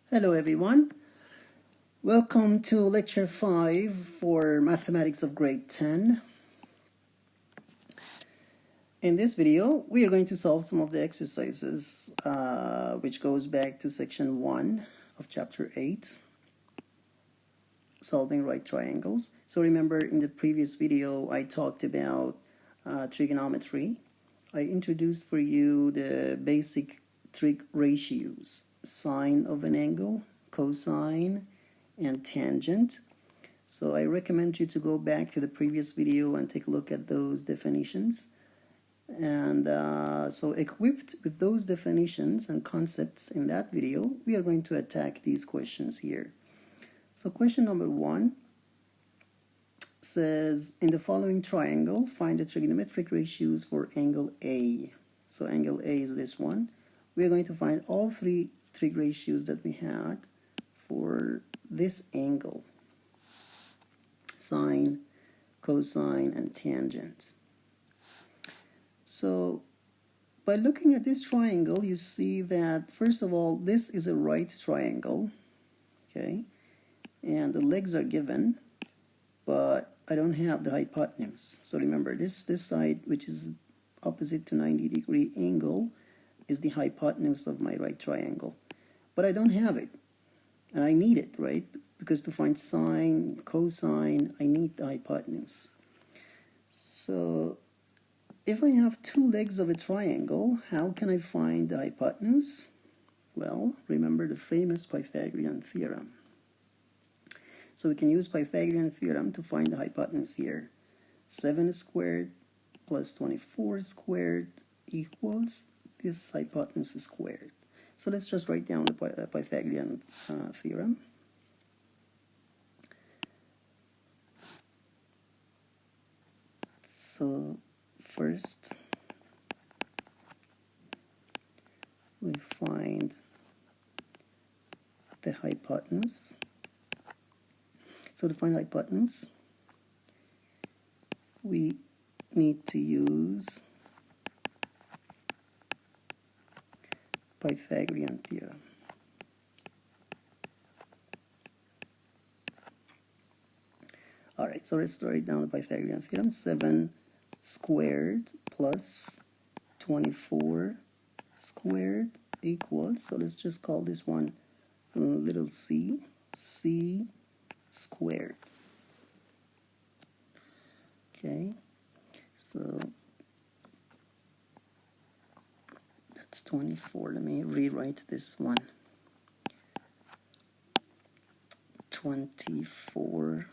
Hello everyone, welcome to lecture 5 for mathematics of grade 10. In this video we are going to solve some of the exercises which goes back to section 1 of chapter 8, solving right triangles. So remember, in the previous video I talked about trigonometry. I introduced for you the basic trig ratios: sine of an angle, cosine, and tangent. So I recommend you to go back to the previous video and take a look at those definitions. And so equipped with those definitions and concepts in that video, we are going to attack these questions here. So question number 1 says, in the following triangle, find the trigonometric ratios for angle A. So angle A is this one. We are going to find all three trig ratios that we had for this angle: sine, cosine, and tangent. So by looking at this triangle, you see that first of all, this is a right triangle, okay, and the legs are given, but I don't have the hypotenuse. So remember, this side, which is opposite to 90-degree angle, is the hypotenuse of my right triangle, but I don't have it, and I need it, right? Because to find sine, cosine, I need the hypotenuse. So if I have two legs of a triangle, how can I find the hypotenuse? Well, remember the famous Pythagorean Theorem. So we can use Pythagorean Theorem to find the hypotenuse here. 7 squared plus 24 squared equals this hypotenuse squared. So let's just write down the Pythagorean Theorem. So first we find the hypotenuse. So to find hypotenuse, we need to use Pythagorean Theorem. Alright, so let's write down the Pythagorean Theorem. 7 squared plus 24 squared equals, so let's just call this one little c, c squared. Okay, so that's 24. Let me rewrite this one. 24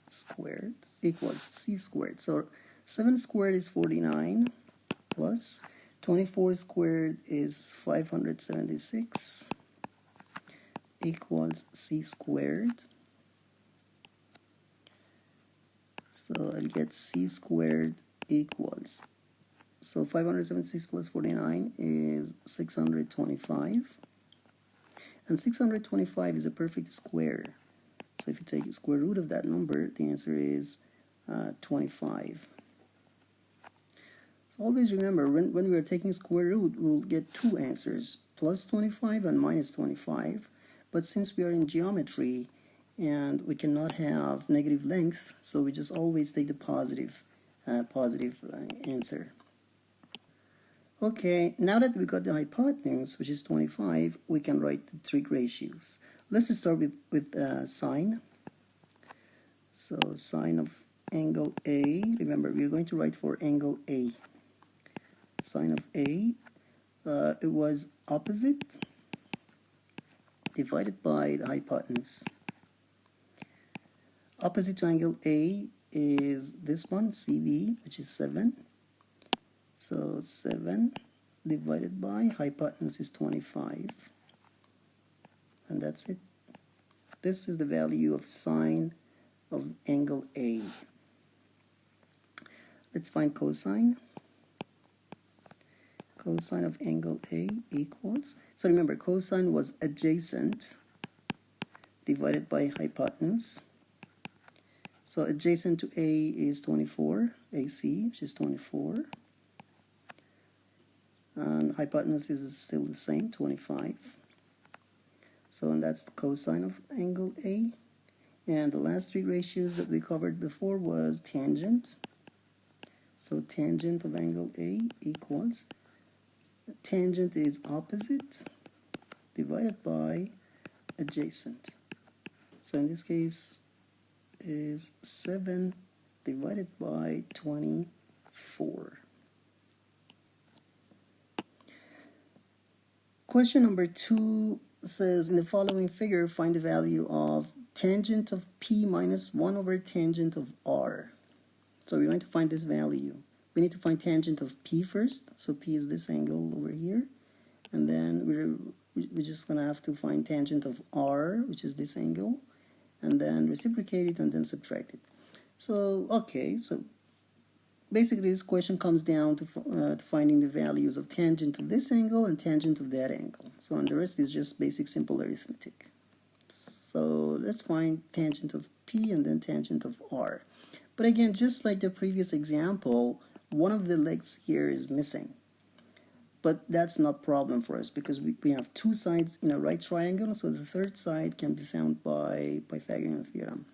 squared equals c squared. So 7 squared is 49 plus 24 squared is 576 equals c squared. So I'll get c squared equals, so 576 plus 49 is 625, and 625 is a perfect square. So if you take the square root of that number, the answer is 25. So always remember, when we are taking square root, we'll get two answers, plus 25 and minus 25. But since we are in geometry and we cannot have negative length, so we just always take the positive answer. Okay, now that we got the hypotenuse, which is 25, we can write the trig ratios. Let's just start with sine. So sine of angle A, remember we're going to write for angle A. Sine of A, it was opposite divided by the hypotenuse. Opposite to angle A is this one, CV, which is 7. So 7 divided by hypotenuse is 25. And that's it. This is the value of sine of angle A. Let's find cosine. Cosine of angle A equals, so remember, cosine was adjacent divided by hypotenuse. So adjacent to A is 24, AC, which is 24. And hypotenuse is still the same, 25. So and that's the cosine of angle A. And the last three ratios that we covered before was tangent. So tangent of angle A equals, tangent is opposite divided by adjacent. So in this case is 7 divided by 24. Question number 2 says, in the following figure, find the value of tangent of P minus 1 over tangent of R. So we're going to find this value. We need to find tangent of P first. So P is this angle over here. And then we're just going to have to find tangent of R, which is this angle. And then reciprocate it and then subtract it. So, okay, so basically this question comes down to finding the values of tangent of this angle and tangent of that angle. So and the rest is just basic simple arithmetic. So let's find tangent of P and then tangent of R. But again, just like the previous example, one of the legs here is missing. But that's not a problem for us because we have two sides in a right triangle, so the third side can be found by Pythagorean Theorem.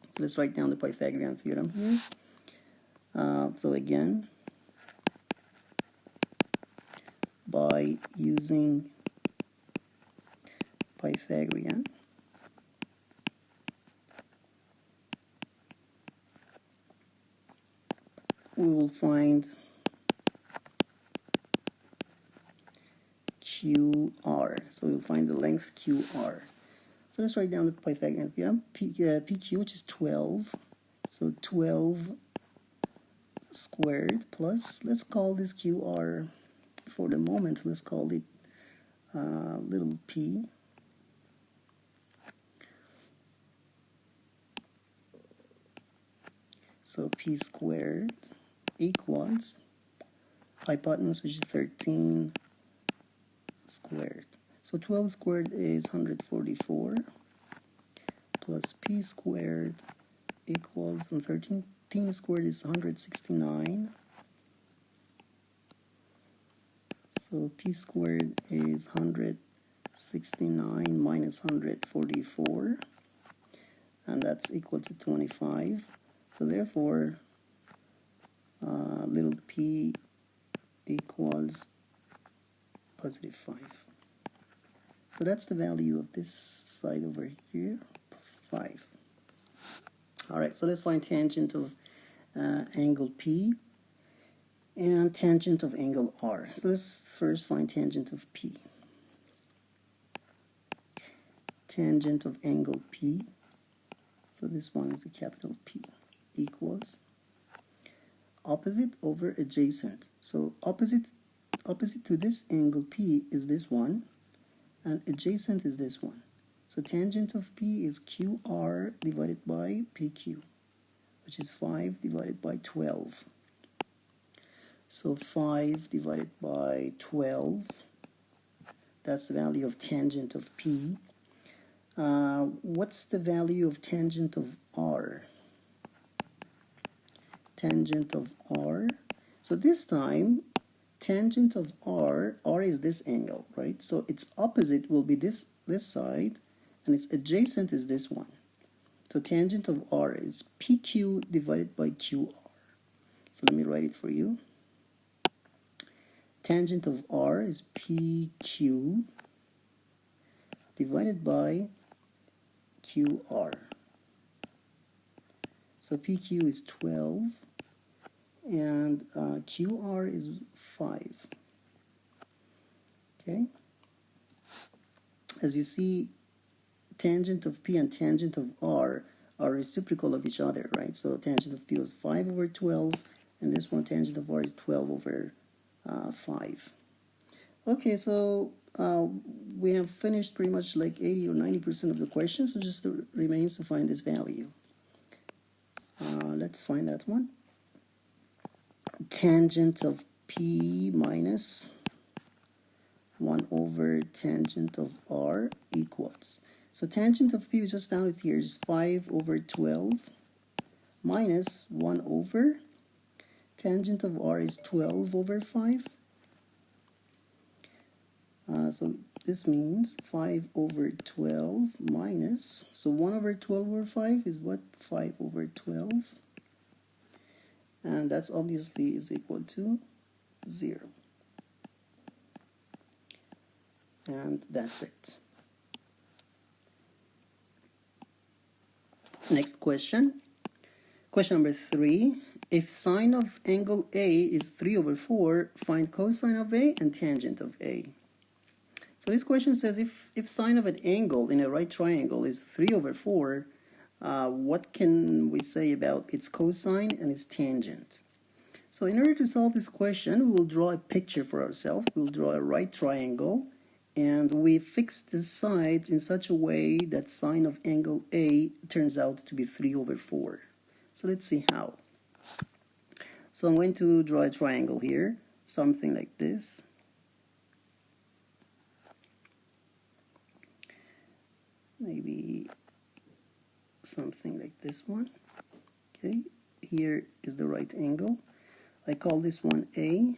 So let's write down the Pythagorean Theorem here. So again, by using Pythagorean, we will find QR. So we'll find the length QR. So let's write down the Pythagorean theorem. PQ, which is 12. So 12 squared plus, let's call this QR for the moment, let's call it little p. So p squared equals hypotenuse, which is 13 squared. So 12 squared is 144 plus p squared equals, and 13 squared is 169. So p squared is 169 minus 144, and that's equal to 25. So therefore, little p equals positive 5. So that's the value of this side over here, 5. All right, so let's find tangent of angle P and tangent of angle R. So let's first find tangent of P. Tangent of angle P, so this one is a capital P, equals opposite over adjacent. So opposite to this angle P is this one, and adjacent is this one. So tangent of P is QR divided by PQ, which is 5 divided by 12. So 5 divided by 12, that's the value of tangent of P. What's the value of tangent of R? Tangent of R. So this time, tangent of R is this angle, right? So its opposite will be this side, and its adjacent is this one. So tangent of R is PQ divided by QR. So let me write it for you. Tangent of R is PQ divided by QR. So PQ is 12 and QR is 5. Okay. As you see, tangent of P and tangent of R are reciprocal of each other, right? So tangent of P was 5 over 12, and this one tangent of R is 12 over 5. Okay, so we have finished pretty much like 80 or 90% of the questions, so just remains to find this value. Let's find that one. Tangent of P minus 1 over tangent of R equals. So tangent of P, we just found it here, is 5 over 12 minus 1 over. Tangent of R is 12 over 5. So this means 5 over 12 minus, so 1 over 12 over 5 is what? 5 over 12. And that's obviously is equal to 0. And that's it. Next question. Question number 3. If sine of angle A is 3 over 4, find cosine of A and tangent of A. So this question says if sine of an angle in a right triangle is 3 over 4, what can we say about its cosine and its tangent? So in order to solve this question, we will draw a picture for ourselves. We will draw a right triangle, and we fix the sides in such a way that sine of angle A turns out to be 3 over 4. So let's see how. So I'm going to draw a triangle here, something like this. Maybe something like this one. Okay, here is the right angle. I call this one A,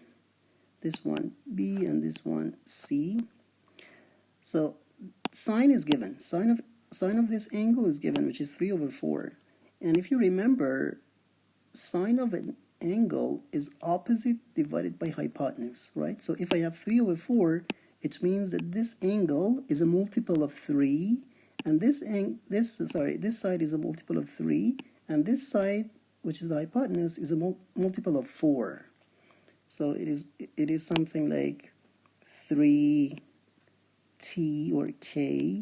this one B, and this one C. So sine is given. Sine of this angle is given, which is 3 over 4. And if you remember, sine of an angle is opposite divided by hypotenuse, right? So if I have 3 over 4, it means that this angle is a multiple of 3, and this side is a multiple of 3, and this side, which is the hypotenuse, is a multiple of 4. So it is something like 3t or k,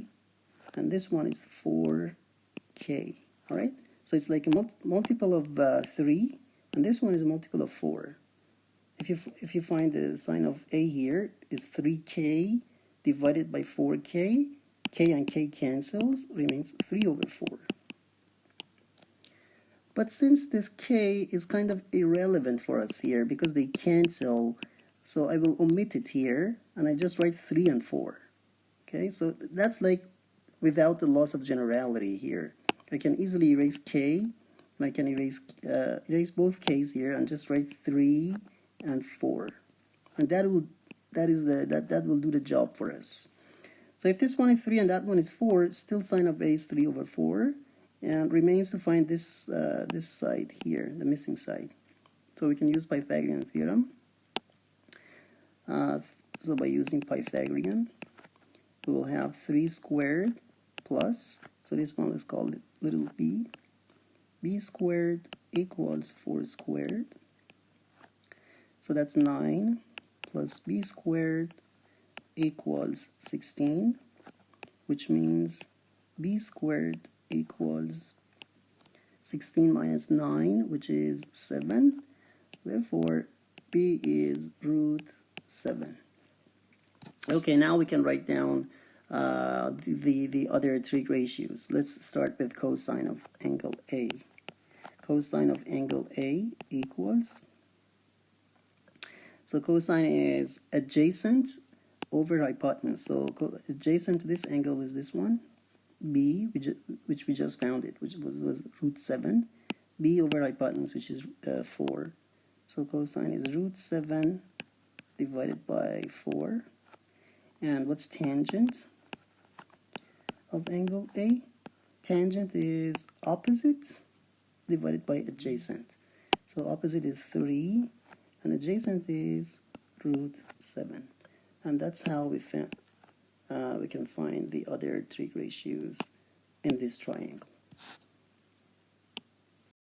and this one is 4k. All right. So it's like a multiple of 3, and this one is a multiple of 4. If you find the sine of A here, it's 3k divided by 4k. K and k cancels, remains 3 over 4. But since this k is kind of irrelevant for us here because they cancel, so I will omit it here, and I just write 3 and 4. Okay, so that's like without the loss of generality here. I can easily erase k, and I can erase both k's here and just write 3 and 4, and that will do the job for us. So if this one is 3 and that one is 4, still sine of A is 3 over 4, and remains to find this this side here, the missing side. So we can use Pythagorean Theorem. So by using Pythagorean, we will have 3 squared plus, so this one is called little b, b squared equals 4 squared. So that's 9 plus b squared equals 16, which means b squared equals 16 minus 9, which is 7. Therefore, b is root 7. Okay, now we can write down the other trig ratios. Let's start with cosine of angle A. Cosine of angle A equals, so cosine is adjacent over hypotenuse. So adjacent to this angle is this one, b, which we just found it, which was root 7, b over hypotenuse, which is 4. So cosine is root 7 divided by 4. And what's tangent of angle A? Tangent is opposite divided by adjacent. So opposite is 3, and adjacent is root 7. And that's how we can find the other trig ratios in this triangle.